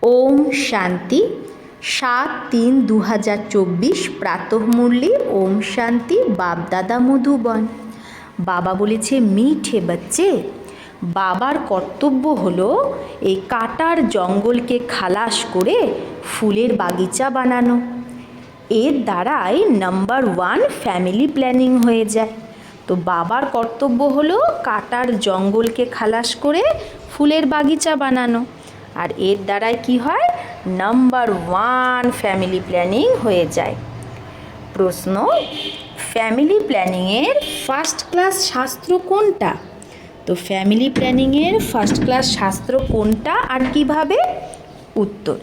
ওম শান্তি। 7/3/2024 প্রাতঃমুরলি। ওম শান্তি। বাপদাদা মধুবন। বাবা বলেছে, মিঠে বাচ্চে, বাবার কর্তব্য হলো এই কাটার জঙ্গলকে খালাস করে ফুলের বাগিচা বানানো। এর দ্বারাই নাম্বার 1 ফ্যামিলি প্ল্যানিং হয়ে যায়। তো বাবার কর্তব্য হলো কাটার জঙ্গলকে খালাস করে ফুলের বাগিচা বানানো, আর এর দ্বারাই কি হয়, নাম্বার 1 ফ্যামিলি প্ল্যানিং হয়ে যায়। প্রশ্ন, ফ্যামিলি প্ল্যানিংয়ের ফার্স্ট ক্লাস শাস্ত্র কোনটা? তো ফ্যামিলি প্ল্যানিংয়ের ফার্স্ট ক্লাস শাস্ত্র কোনটা আর কিভাবে? উত্তর,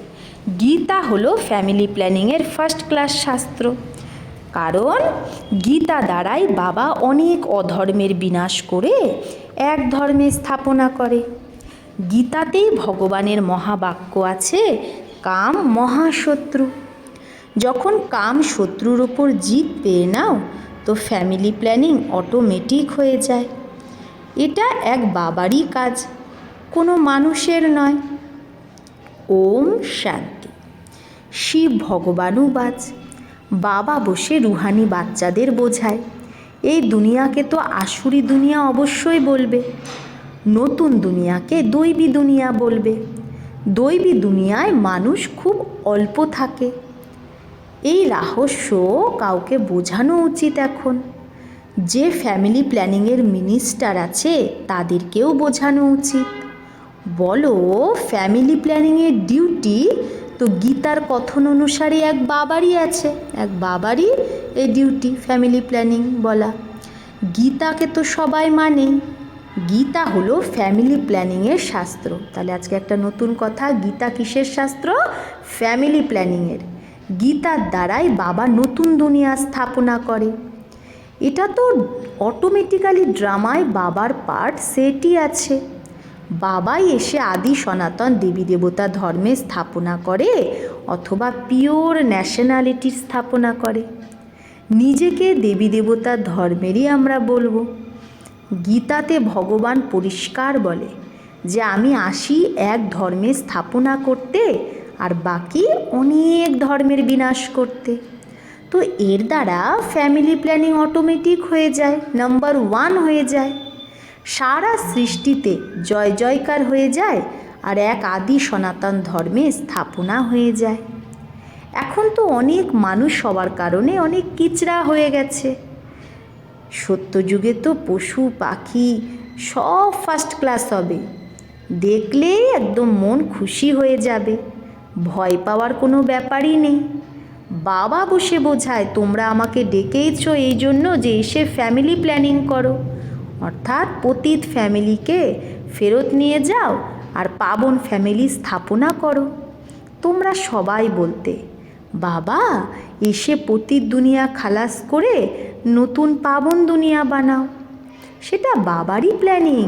গীতা হলো ফ্যামিলি প্ল্যানিংয়ের ফার্স্ট ক্লাস শাস্ত্র। কারণ গীতা দ্বারাই বাবা অনেক অধর্মের বিনাশ করে এক ধর্মের স্থাপনা করে। গীতাতেই ভগবানের মহাবাক্য আছে, কাম মহাশত্রু। যখন কাম শত্রুর ওপর জিত পেয়ে নাও, তো ফ্যামিলি প্ল্যানিং অটোমেটিক হয়ে যায়। এটা এক বাবারই কাজ, কোনো মানুষের নয়। ওম শান্তি। শিব ভগবানও বাজ। বাবা বসে রুহানি বাচ্চাদের বোঝায়, এই দুনিয়াকে তো আসুরি দুনিয়া অবশ্যই বলবে, নতুন দুনিয়াকে দৈবী দুনিয়া বলবে। দৈবী দুনিয়ায় মানুষ খুব অল্প থাকে। এই রহস্য কাউকে বোঝানো উচিত এখন। যে ফ্যামিলি প্ল্যানিংয়ের মিনিস্টার আছে তাদেরকেও বোঝানো উচিত। বলো, ফ্যামিলি প্ল্যানিংয়ের ডিউটি তো গীতার কথন অনুসারে এক বাবারই আছে, এক বাবারই এই ডিউটি ফ্যামিলি প্ল্যানিং বলা। গীতাকে তো সবাই মানে। গীতা হলো ফ্যামিলি প্ল্যানিংয়ের শাস্ত্র। তাহলে আজকে একটা নতুন কথা, গীতা কিসের শাস্ত্র? ফ্যামিলি প্ল্যানিংয়ের। গীতার দ্বারাই বাবা নতুন দুনিয়া স্থাপনা করে। এটা তো অটোমেটিক্যালি ড্রামায় বাবার পার্ট সেটই আছে। বাবাই এসে আদি সনাতন দেবী দেবতা ধর্মের স্থাপনা করে অথবা পিওর ন্যাশনালিটির স্থাপনা করে। নিজেকে দেবী দেবতার ধর্মেরই আমরা বলবো। গীতাতে ভগবান পরিষ্কার বলে যে আমি আসি এক ধর্মের স্থাপনা করতে আর বাকি অনেক ধর্মের বিনাশ করতে। তো এর দ্বারা ফ্যামিলি প্ল্যানিং অটোমেটিক হয়ে যায়, নাম্বার 1 হয়ে যায়। সারা সৃষ্টিতে জয় জয়কার হয়ে যায় আর এক আদি সনাতন ধর্মে স্থাপনা হয়ে যায়। এখন তো অনেক মানুষ হওয়ার কারণে অনেক কিচড়া হয়ে গেছে। সত্যযুগে তো পশু পাখি সব ফার্স্ট ক্লাস হবে, দেখলেই একদম মন খুশি হয়ে যাবে, ভয় পাওয়ার কোনো ব্যাপারই নেই। বাবা বসে বোঝায়, তোমরা আমাকে ডেকেইছো এই জন্য যে এসে ফ্যামিলি প্ল্যানিং করো, অর্থাৎ পতিত ফ্যামিলিকে ফেরত নিয়ে যাও আর পাবন ফ্যামিলি স্থাপনা করো। তোমরা সবাই বলতে, বাবা এসে পতিত দুনিয়া খালাস করে নতুন পাবন দুনিয়া বানাও। সেটা বাবারই প্ল্যানিং,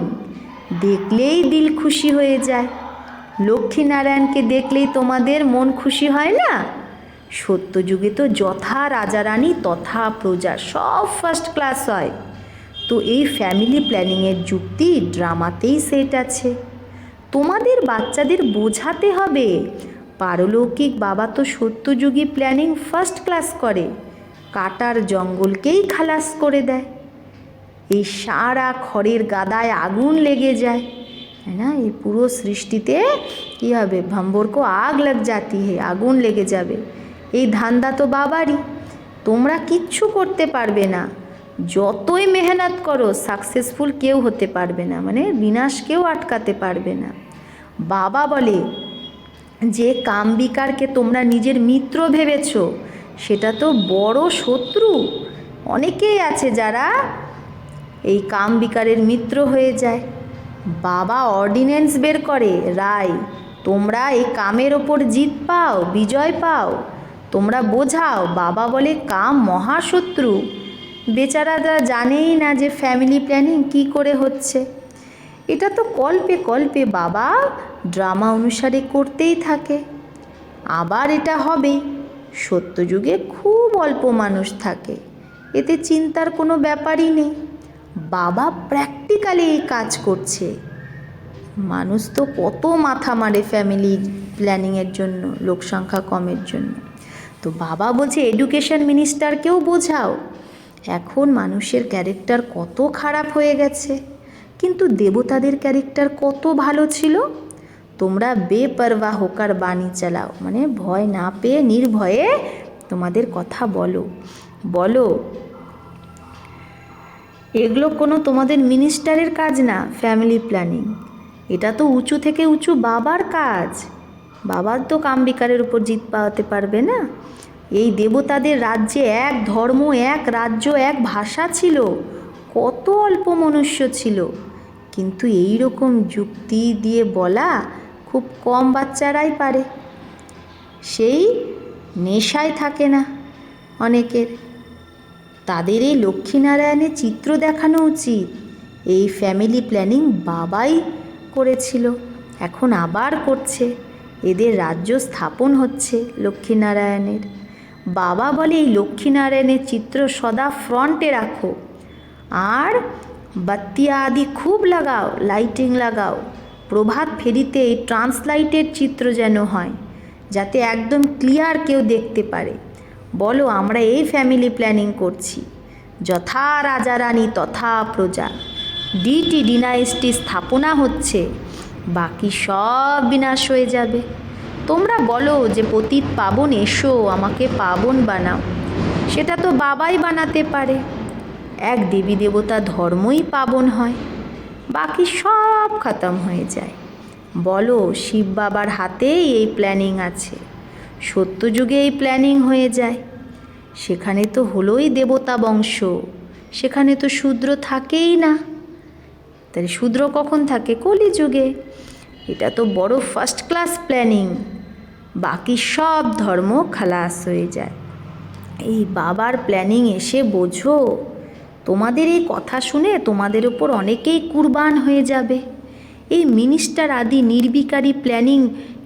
দেখলেই দিল খুশি হয়ে যায়। লক্ষ্মীনারায়ণকে দেখলেই তোমাদের মন খুশি হয় না? সত্যযুগে তো যথা রাজারানী তথা প্রজা সব ফার্স্ট ক্লাস হয়। তো এই ফ্যামিলি প্ল্যানিংয়ের যুক্তি ড্রামাতেই সেট আছে। তোমাদের বাচ্চাদের বোঝাতে হবে, পারলৌকিক বাবা তো সত্যযুগী প্ল্যানিং ফার্স্ট ক্লাস করে, কাটার জঙ্গলকেই খালাস করে দেয়। এই সারা খড়ের গাদায় আগুন লেগে যায়, তাই না? এই পুরো সৃষ্টিতে কী হবে, ভাম্বরকো আগ লাগ জাতি হে, আগুন লেগে যাবে। এই ধান্দা তো বাবারই। তোমরা কিচ্ছু করতে পারবে না, যতই মেহনত করো সাকসেসফুল কেউ হতে পারবে না, মানে বিনাশ কেউ আটকাতে পারবে না। বাবা বলে যে কাম বিকারকে তোমরা নিজের মিত্র ভেবেছ, সেটা তো বড় শত্রু। অনেকেই আছে যারা এই কাম বিকারের মিত্র হয়ে যায়। বাবা অর্ডিন্যান্স বের করে, রায়, তোমরা এই কামের ওপর জিত পাও, বিজয় পাও, তোমরা বোঝাও। বাবা বলে কাম মহাশত্রু। বেচারারা জানেই না যে ফ্যামিলি প্ল্যানিং কি করে হচ্ছে। এটা তো কল্পে কল্পে বাবা ড্রামা অনুসারে করতেই থাকে। আবার এটা হবেই। সত্যযুগে খুব অল্প মানুষ থাকে, এতে চিন্তার কোনো ব্যাপারই নেই। বাবা প্র্যাকটিক্যালি এই কাজ করছে। মানুষ তো কত মাথা মারে ফ্যামিলির প্ল্যানিংয়ের জন্য, লোক সংখ্যা কমের জন্য। তো বাবা বলছে এডুকেশন মিনিস্টারকেও বোঝাও, এখন মানুষের ক্যারেক্টার কত খারাপ হয়ে গেছে, কিন্তু দেবতাদের ক্যারেক্টার কত ভালো ছিল। তোমরা বেপরোয়া হোকার বাণী চালাও, মানে ভয় না পেয়ে নির্ভয়ে তোমাদের কথা বলো বলো। এগুলো কোনো তোমাদের মিনিস্টারের কাজ না, ফ্যামিলি প্ল্যানিং। এটা তো উঁচু থেকে উঁচু বাবার কাজ। বাবার তো কামবিকারের উপর জিত পাওয়াতে পারবে না। এই দেবতাদের রাজ্যে এক ধর্ম, এক রাজ্য, এক ভাষা ছিল, কত অল্প মনুষ্য ছিল, কিন্তু এই রকম যুক্তি দিয়ে বলা খুব কম বাচ্চারাই পারে। সেই নেশায় থাকে না অনেকের। তাদের এই লক্ষ্মীনারায়ণের চিত্র দেখানো উচিত। এই ফ্যামিলি প্ল্যানিং বাবাই করেছিল, এখন আবার করছে। এদের রাজ্য স্থাপন হচ্ছে লক্ষ্মীনারায়ণের। বাবা বলে এই লক্ষ্মীনারায়ণের চিত্র সদা ফ্রন্টে রাখো, আর বাত্তিয়া আদি খুব লাগাও, লাইটিং লাগাও। প্রভাত ফেরিতে এই ট্রান্সলাইটের চিত্র যেন হয়, যাতে একদম ক্লিয়ার কেউ দেখতে পারে। বলো আমরা এই ফ্যামিলি প্ল্যানিং করছি, যথা রাজা রানী তথা প্রজা। ডিটি ডিনাইস্টি স্থাপনা হচ্ছে, বাকি সব বিনাশ হয়ে যাবে। তোমরা বলো যে পতিত পাবন এসো, আমাকে পাবন বানাও, সেটা তো বাবাই বানাতে পারে। এক দেবী দেবতা ধর্মই পাবন হয়, বাকি সব খতম হয়ে যায়। বলো শিব বাবার হাতেই এই প্ল্যানিং আছে। সত্যযুগে এই প্ল্যানিং হয়ে যায়, সেখানে তো হলোই দেবতা বংশ, সেখানে তো শূদ্র থাকেই না। তাহলে শূদ্র কখন থাকে? কলিযুগে। এটা তো বড় ফার্স্ট ক্লাস প্ল্যানিং, বাকি সব ধর্ম খালাস হয়ে যায়। এই বাবার প্ল্যানিং এসে বোঝো। তোমাদের এই কথা শুনে তোমাদের উপর অনেকেই কুরবান হয়ে যাবে। এই মিনিস্টার আদি নির্বিকারী প্ল্যানিং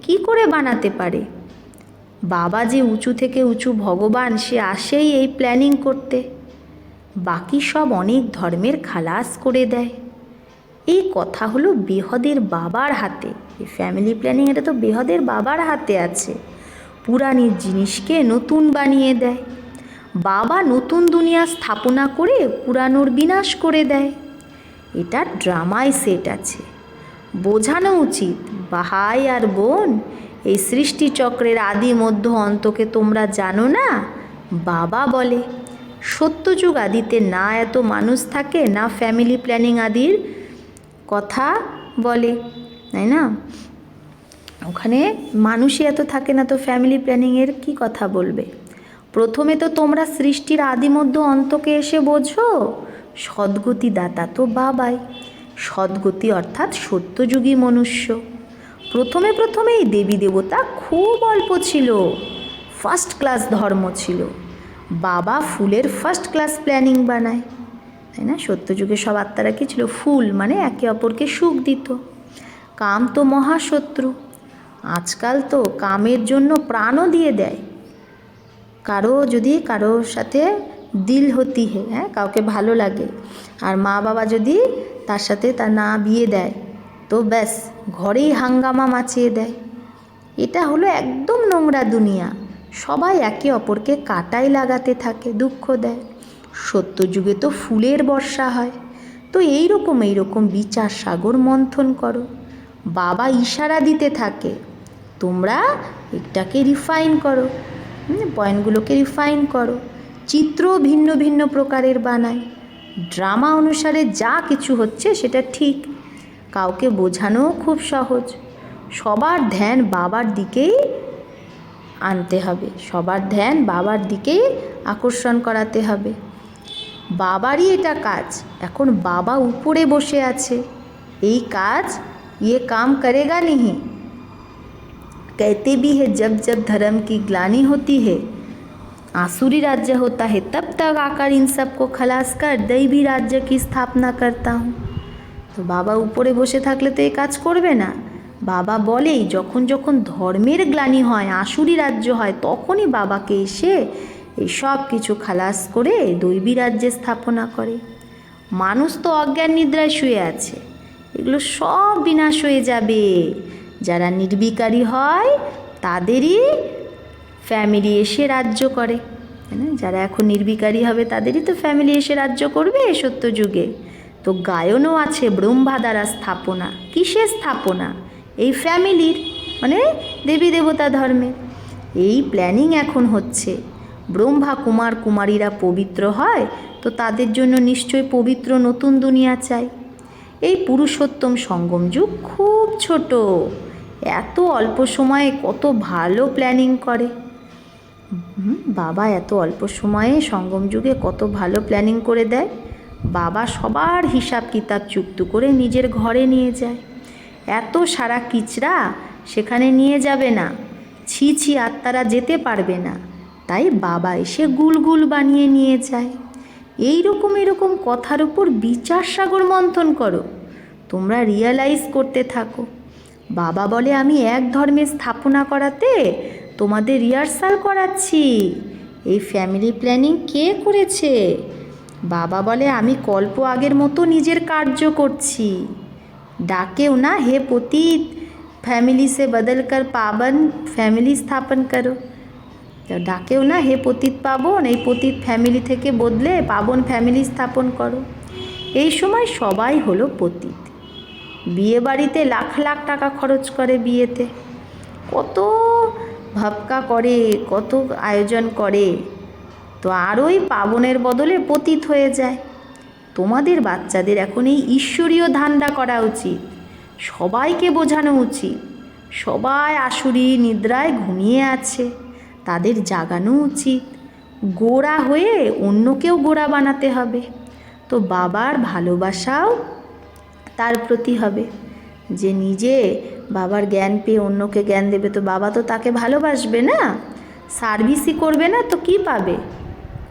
কি করে বানাতে পারে? বাবা যে উঁচু থেকে উঁচু ভগবান, সে আসেই এই প্ল্যানিং করতে, বাকি সব অনেক ধর্মের খালাস করে দেয়। এই কথা হলো বেহদের বাবার হাতে। এই ফ্যামিলি প্ল্যানিং এটা তো বেহদের বাবার হাতে আছে। পুরানি জিনিসকে নতুন বানিয়ে দেয়। বাবা নতুন দুনিয়া স্থাপনা করে পুরানোর বিনাশ করে দেয়। এটা ড্রামায় সেট আছে, বোঝানো উচিত। ভাই আর বোন, এই সৃষ্টিচক্রের আদি মধ্য অন্তকে তোমরা জানো না? বাবা বলে সত্যযুগ আদিতে না এত মানুষ থাকে, না ফ্যামিলি প্ল্যানিং আদির কথা বলে, তাই না? ওখানে মানুষই এত থাকে না, তো ফ্যামিলি প্ল্যানিংয়ের কি কথা বলবে? প্রথমে তো তোমরা সৃষ্টির আদি মধ্য অন্তকে এসে বোঝো, সদ্গতি দাতা তো বাবাই। সদ্গতি অর্থাৎ সত্যযুগী মনুষ্য। প্রথমে এই দেবী দেবতা খুব অল্প ছিল, ফার্স্ট ক্লাস ধর্ম ছিল। বাবা ফুলের ফার্স্ট ক্লাস প্ল্যানিং বানায়, তাই না? সত্যযুগে সব আত্মারা কি ছিল? ফুল, মানে একে অপরকে সুখ দিত। কাম তো মহাশত্রু, আজকাল তো কামের জন্য প্রাণও দিয়ে দেয়। যদি কারোর সাথে দিল হতি হে, হ্যাঁ, কাউকে ভালো লাগে, আর মা বাবা যদি তার সাথে তার না বিয়ে দেয়, তো ব্যাস ঘরেই হাঙ্গামা মাচিয়ে দেয়। এটা হলো একদম নোংরা দুনিয়া। সবাই একে অপরকে কাটাই লাগাতে থাকে, দুঃখ দেয়। সত্যযুগে তো ফুলের বর্ষা হয়। তো এইরকম বিচার সাগর মন্থন করো। বাবা ইশারা দিতে থাকে, তোমরা এটাকে রিফাইন করো, পয়েন্টগুলোকে রিফাইন করো। চিত্র ভিন্ন ভিন্ন প্রকারের বানায়। ড্রামা অনুসারে যা কিছু হচ্ছে সেটা ঠিক, কাউকে বোঝানোও খুব সহজ। সবার ধ্যান বাবার দিকেই আনতে হবে, সবার ধ্যান বাবার দিকেই আকর্ষণ করাতে হবে। বাবারই এটা কাজ। এখন বাবা উপরে বসে আছে, এই কাজ ये काम करेगा नहीं। कहते भी है जब जब धर्म की ग्लानि होती है, आसुरी राज्य होता है, तब तक आकर इन सबको खलास कर दैवी राज्य की स्थापना करता हूँ। তো বাবা উপরে বসে থাকলে তো এই কাজ করবে না। বাবা বলেই যখন যখন ধর্মের গ্লানি হয়, আসুরি রাজ্য হয়, তখনই বাবাকে এসে এই সব কিছু খালাস করে দৈবী রাজ্যে স্থাপনা করে। মানুষ তো অজ্ঞান নিদ্রায় শুয়ে আছে, এগুলো সব বিনাশ হয়ে যাবে যারা নির্বিকারী হয় তাদেরই ফ্যামিলি এসে রাজ্য করে, তাই না? যারা এখন নির্বিকারী হবে তাদেরই তো ফ্যামিলি এসে রাজ্য করবে সত্যযুগে। তো গায়নও আছে ব্রহ্মা দ্বারা স্থাপনা। কিসের স্থাপনা? এই ফ্যামিলির, মানে দেবী দেবতা ধর্মের। এই প্ল্যানিং এখন হচ্ছে। ব্রহ্মা কুমার কুমারীরা পবিত্র হয়, তো তাদের জন্য নিশ্চয়ই পবিত্র নতুন দুনিয়া চাই। এই পুরুষোত্তম সঙ্গম যুগ খুব ছোট, এত অল্প সময়ে কত ভালো প্ল্যানিং করে। বাবা এত অল্প সময়ে সঙ্গম যুগে কত ভালো প্ল্যানিং করে দেয়। বাবা সবার হিসাব কিতাব চুক্ত করে নিজের ঘরে নিয়ে যায়। এত সারা কিচরা সেখানে নিয়ে যাবে না, ছি ছি আত্মারা যেতে পারবে না, তাই বাবা এসে গুলগুল বানিয়ে নিয়ে যায়। এরকম কথার উপর বিচার সাগর মন্থন করো, তোমরা রিয়ালাইজ করতে থাকো। বাবা বলে আমি এক ধর্মের স্থাপনা করাতে তোমাদের রিহার্সাল করাচ্ছি। এই ফ্যামিলি প্ল্যানিং কে করেছে? বাবা বলে আমি কল্প আগের মতো নিজের কার্য করছি। ডাকেও না, হে পতিত ফ্যামিলি সে বদল কর পাবন ফ্যামিলি স্থাপন করো। ডাকেও না, হে পতিত পাবন, এই পতিত ফ্যামিলি থেকে বদলে পাবন ফ্যামিলি স্থাপন করো। এই সময় সবাই হলো পতিত। বিয়ে বাড়িতে লাখ লাখ টাকা খরচ করে, বিয়েতে কত ভাবকা করে, কত আয়োজন করে, তো আরোই পাবনের বদলে পতিত হয়ে যায়। তোমাদের বাচ্চাদের এখন এই ঈশ্বরীয় ধান্দা করা উচিত, সবাইকে বোঝানো উচিত। সবাই আসুরি নিদ্রায় ঘুমিয়ে আছে, তাদের জাগানো উচিত। গোড়া হয়ে অন্যকেও গোড়া বানাতে হবে। তো বাবার ভালোবাসাও তার প্রতি হবে, যে নিজে বাবার জ্ঞান পেয়ে অন্যকে জ্ঞান দেবে, তো বাবা তো তাকে ভালোবাসবে না, সার্ভিসই করবে না, তো কি পাবে?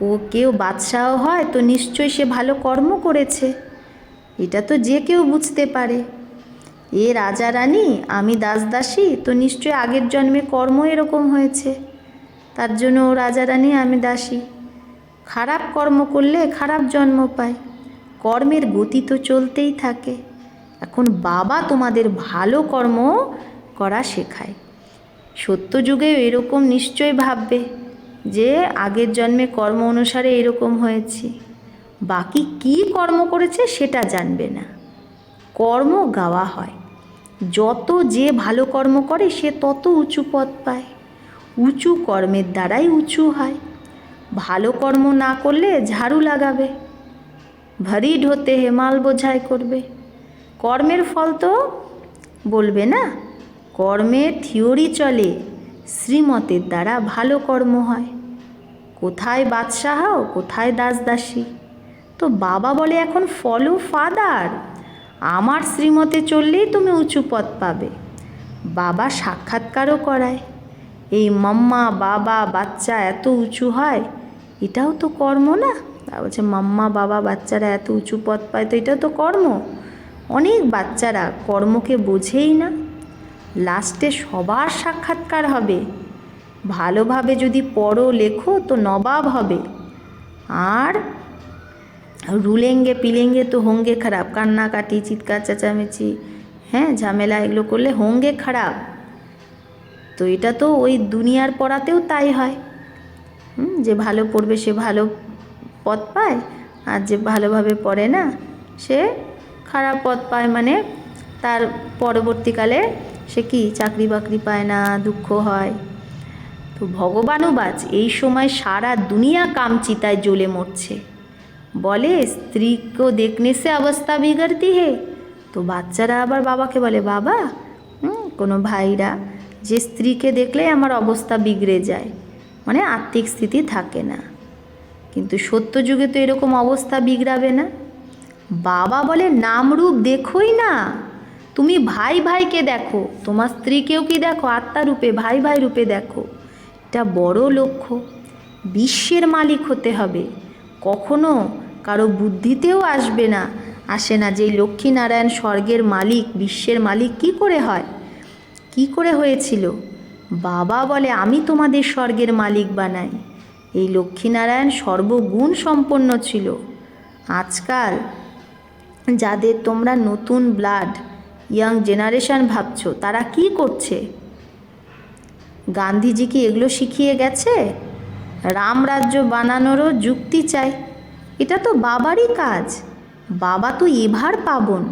ও কেউ বাদশাহ হয় তো নিশ্চয়ই সে ভালো কর্ম করেছে, এটা তো যে কেউ বুঝতে পারে। এ রাজা রানী, আমি দাস দাসী, তো নিশ্চয়ই আগের জন্মে কর্ম এরকম হয়েছে, তার জন্য ও রাজা রানী, আমি দাসী। খারাপ কর্ম করলে খারাপ জন্ম পায়, কর্মের গতি তো চলতেই থাকে। এখন বাবা তোমাদের ভালো কর্ম করা শেখায়। সত্যযুগেও এরকম নিশ্চয় ভাববে যে আগের জন্মে কর্ম অনুসারে এরকম হয়েছি, বাকি কি কর্ম করেছে সেটা জানবে না। কর্ম গাওয়া হয়, যত যে ভালো কর্ম করে সে তত উঁচু পদ পায়, উঁচু কর্মের দ্বারাই উঁচু হয়। ভালো কর্ম না করলে ঝাড়ু লাগাবে, ভারী ঢোতে হেমাল বোঝাই করবে, কর্মের ফল তো বলবে না। কর্মের থিওরি চলে, শ্রীমতের দ্বারা ভালো কর্ম হয়। কোথায় বাদশাহ হও, কোথায় দাস দাসী। তো বাবা বলে এখন ফলো ফাদার, আমার শ্রীমতে চললেই তুমি উঁচু পদ পাবে। বাবা সাক্ষাৎকারও করায়, এই মাম্মা বাবা বাচ্চা এত উঁচু হয়, এটাও তো কর্ম না? বলছে মাম্মা বাবা বাচ্চারা এত উঁচু পদ পায়, তো এটাও তো কর্ম। অনেক বাচ্চারা কর্মকে বোঝেই না, লাস্টে সবার সাক্ষাৎকার হবে। ভালোভাবে যদি পড়ো লেখো তো নবাব হবে, আর রুলেঙ্গে পিলেঙ্গে তো হোঙ্গে খারাপ, কান্নাকাটি চিৎকার চেঁচামেচি, হ্যাঁ ঝামেলা এগুলো করলে হোঙ্গে খারাপ। তো এটা তো ওই দুনিয়ার পড়াতেও তাই হয়, যে ভালো পড়বে সে ভালো পদ পায়, আর যে ভালোভাবে পড়ে না সে খারাপ পদ পায়, মানে তার পরবর্তীকালে সে কি চাকরি বাকরি পায় না, দুঃখ হয়। তো ভগবানও বাজ এই সময় সারা দুনিয়া কামচিতায় জ্বলে মরছে, বলে স্ত্রীকে দেখনে সে অবস্থা বিগড়তি হে। তো বাচ্চারা আবার বাবাকে বলে বাবা, কোনো ভাইরা, যে স্ত্রীকে দেখলে আমার অবস্থা বিগড়ে যায়, মানে আর্থিক স্থিতি থাকে না। কিন্তু সত্যযুগে তো এরকম অবস্থা বিগড়াবে না। বাবা বলে নামরূপ দেখোই না, তুমি ভাই ভাইকে দেখো, তোমার স্ত্রীকেও কি দেখো আত্মা রূপে, ভাই ভাই রূপে দেখো। এটা বড় লক্ষ্য, বিশ্বের মালিক হতে হবে। কখনো কারো বুদ্ধিতেও আসে না যে লক্ষ্মীনারায়ণ স্বর্গের মালিক, বিশ্বের মালিক কি করে হয়, কি করে হয়েছিল। বাবা বলে আমি তোমাদের স্বর্গের মালিক বানাই। এই লক্ষ্মীনারায়ণ সর্বগুণ সম্পন্ন ছিল। আজকাল যাদের তোমরা নতুন ব্লাড ইয়াং জেনারেশন ভাবছো, তারা কি করছে? গান্ধীজি কি এগুলো শিখিয়ে গেছে? রামরাজ্য বানানোরও যুক্তি চাই। এটা তো বাবারই কাজ। বাবা তো এভার পাবন,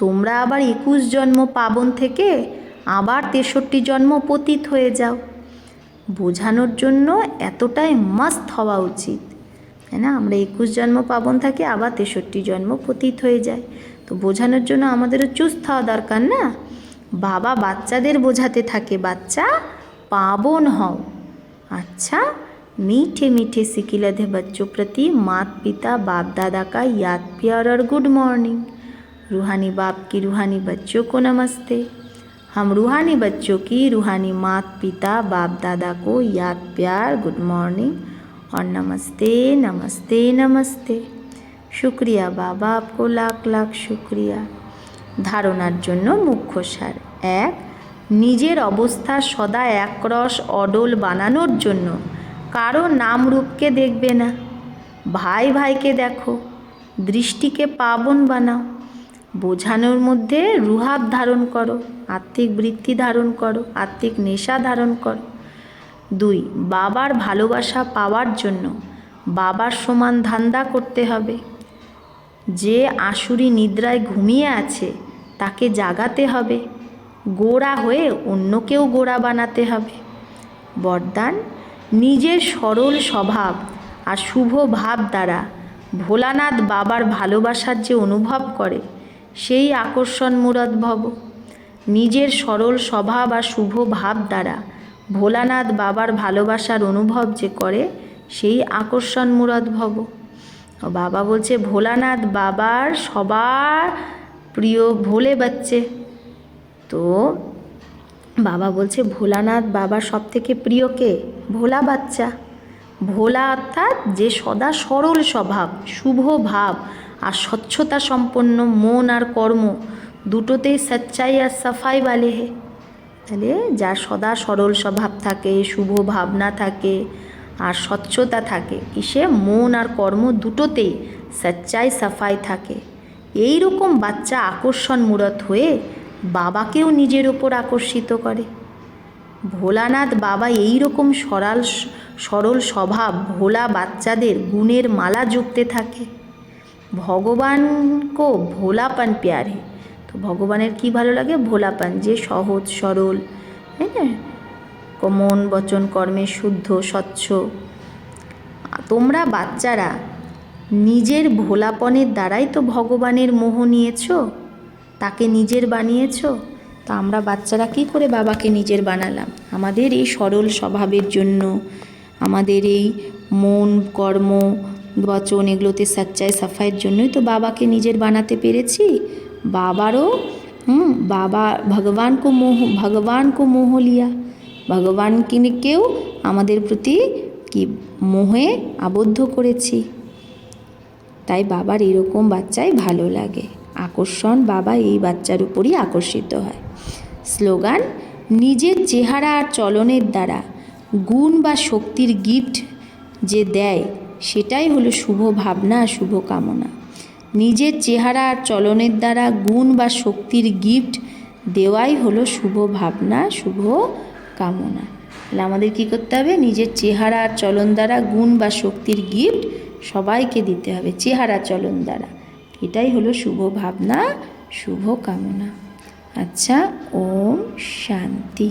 তোমরা আবার 21 জন্ম পাবন থেকে আবার 63 জন্ম পতিত হয়ে যাও। বোঝানোর জন্য এতটাই মস্ত হওয়া উচিত, তাই না? আমরা 21 জন্ম পাবন থেকে আবার 63 জন্ম পতিত হয়ে যায়, তো বোঝানোর জন্য আমাদেরও চুস্ত হওয়া দরকার না? বাবা বাচ্চাদের বোঝাতে থাকে, বাচ্চা पावन हओ। अच्छा, मीठे मीठे सिकिलधे बच्चों प्रति माता पिता बाप दादा का याद प्यार और गुड मॉर्निंग। रूहानी बाप की रूहानी बच्चों को नमस्ते। हम रूहानी बच्चों की रूहानी माता पिता बाप दादा को याद प्यार गुड मॉर्निंग और नमस्ते नमस्ते नमस्ते। शुक्रिया बाबा, आपको लाख लाख शुक्रिया। धारणार जन्य मुख्य सार एक, নিজের অবস্থা সদা একরস অডল বানানোর জন্য কারো নাম রূপকে দেখবে না। ভাই ভাইকে দেখো, দৃষ্টিকে পাবন বানাও। বোঝানোর মধ্যে রুহাব ধারণ করো, আত্মিক বৃত্তি ধারণ করো, আত্মিক নেশা ধারণ করো। 2, বাবার ভালোবাসা পাওয়ার জন্য বাবার সমান ধান্দা করতে হবে। যে আসুরি নিদ্রায় ঘুমিয়ে আছে তাকে জাগাতে হবে। গোড়া হয়ে অন্যকেও গোড়া বানাতে হবে। বরদান, নিজের সরল স্বভাব আর শুভ ভাব দ্বারা ভোলানাথ বাবার ভালোবাসার যে অনুভব করে সেই আকর্ষণ মূরত ভব। নিজের সরল স্বভাব আর শুভ ভাব দ্বারা ভোলানাথ বাবার ভালোবাসার অনুভব যে করে সেই আকর্ষণ মূরত ভব। বাবা বলছে ভোলানাথ বাবার সবার প্রিয় ভোলে বাচ্চে। তো বাবা বলছে ভোলানাথ বাবার সব থেকে প্রিয় কে? ভোলা বাচ্চা। ভোলা অর্থাৎ যে সদা সরল স্বভাব, শুভ ভাব আর স্বচ্ছতা সম্পন্ন মন আর কর্ম দুটোতেই সচ্চাই আর সাফাই বালে হে। তাহলে যার সদা সরল স্বভাব থাকে, শুভ ভাবনা থাকে আর স্বচ্ছতা থাকে, কিসে? মন আর কর্ম দুটোতেই সচ্চাই সাফাই থাকে, এই রকম বাচ্চা আকর্ষণ মূরত হয়ে বাবাকেও নিজের ওপর আকর্ষিত করে। ভোলানাথ বাবা এই রকম সরল স্বভাব ভোলা বাচ্চাদের গুণের মালা জুড়তে থাকে। ভগবানকে ভোলাপান প্যারে। তো ভগবানের কি ভালো লাগে? ভোলাপান, যে সহজ সরল, তাই না? মন বচন কর্মে শুদ্ধ স্বচ্ছ। তোমরা বাচ্চারা নিজের ভোলাপনের দ্বারাই তো ভগবানের মোহ নিয়েছো, তাকে নিজের বানিয়েছো। তো আমরা বাচ্চারা কী করে বাবাকে নিজের বানালাম? আমাদের এই সরল স্বভাবের জন্য, আমাদের এই মন কর্ম বচন এগুলোতে সচ্চাই সাফাইয়ের জন্যই তো বাবাকে নিজের বানাতে পেরেছি। বাবারও বাবা ভগবানকে মোহ লিয়া, ভগবানকেও আমাদের প্রতি কি মোহে আবদ্ধ করেছি। তাই বাবার এরকম বাচ্চাই ভালো লাগে, আকর্ষণ বাবা এই বাচ্চার উপরই আকর্ষিত হয়। স্লোগান, নিজের চেহারা আর চলনের দ্বারা গুণ বা শক্তির গিফট যে দেয় সেটাই হলো শুভ ভাবনা, শুভ কামনা। নিজের চেহারা আর চলনের দ্বারা গুণ বা শক্তির গিফট দেওয়াই হলো শুভ ভাবনা, শুভ কামনা। তাহলে আমাদের কী করতে হবে? নিজের চেহারা আর চলন দ্বারা গুণ বা শক্তির গিফট সবাইকে দিতে হবে, চেহারা চলন দ্বারা। এটাই হলো শুভ ভাবনা, শুভ কামনা। আচ্ছা, ওম শান্তি।